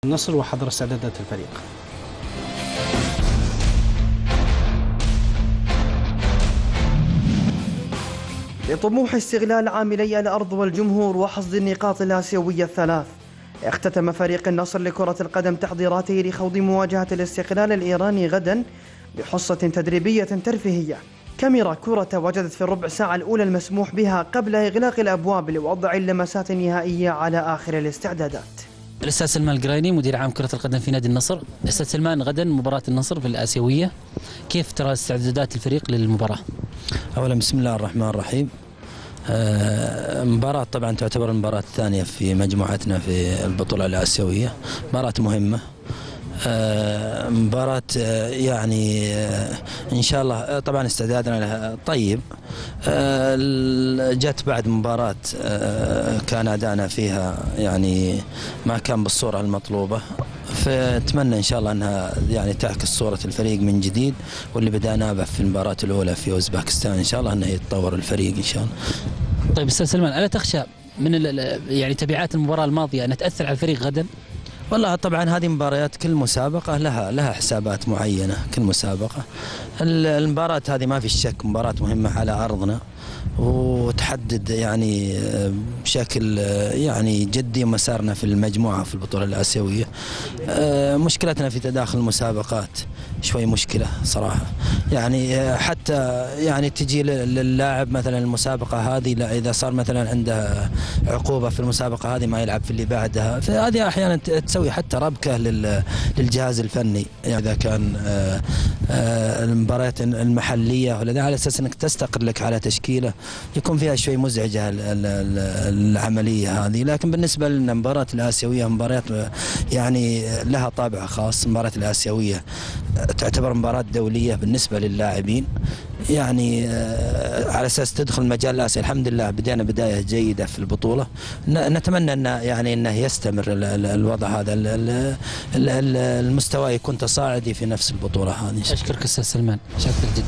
النصر وحضر استعدادات الفريق. بطموح استغلال عاملي الأرض والجمهور وحصد النقاط الآسيوية الثلاث، اختتم فريق النصر لكرة القدم تحضيراته لخوض مواجهة الاستقلال الإيراني غدا بحصة تدريبية ترفيهية. كاميرا كرة وجدت في الربع ساعة الأولى المسموح بها قبل إغلاق الأبواب لوضع اللمسات النهائية على آخر الاستعدادات. الأستاذ سلمان القرايني مدير عام كرة القدم في نادي النصر. أستاذ سلمان، غدا مباراة النصر في الآسيوية، كيف ترى استعدادات الفريق للمباراة؟ أولا بسم الله الرحمن الرحيم. مباراة طبعا تعتبر المباراة الثانية في مجموعتنا في البطولة الآسيوية، مباراة مهمة، مباراة يعني إن شاء الله طبعا استعدادنا لها طيب. جت بعد مباراة كان أدانا فيها يعني ما كان بالصورة المطلوبة، فأتمنى إن شاء الله أنها يعني تعكس صورة الفريق من جديد، واللي بدأنا به في المباراة الأولى في أوزباكستان إن شاء الله أنه يتطور الفريق إن شاء الله. طيب أستاذ سلمان، ألا تخشى من يعني تبعات المباراة الماضية أن تأثر على الفريق غدا؟ والله طبعا هذه مباريات، كل مسابقة لها حسابات معينة، كل مسابقة. المباراة هذه ما في شك مباراة مهمة على أرضنا، وتحدد يعني بشكل يعني جدي مسارنا في المجموعة في البطولة الآسيوية. مشكلتنا في تداخل المسابقات شوي مشكلة صراحة، يعني حتى يعني تجي للاعب مثلا المسابقة هذه، لا إذا صار مثلا عنده عقوبة في المسابقة هذه ما يلعب في اللي بعدها، فهذه أحيانا تسوي حتى ربكة للجهاز الفني. يعني إذا كان المباريات المحلية ولا على أساس أنك تستقر لك على تشكيلة يكون فيها شوي مزعجة العملية هذه. لكن بالنسبة لنا مباراة الآسيوية مباريات يعني لها طابع خاص. مباراة الآسيوية تعتبر مباراة دولية بالنسبة للاعبين، يعني على أساس تدخل مجال الآسيا. الحمد لله بدأنا بداية جيدة في البطولة، نتمنى أن يعني أنه يستمر الوضع هذا، المستوى يكون تصاعدي في نفس البطولة هذه. أشكرك أستاذ سلمان، شكرا جدا.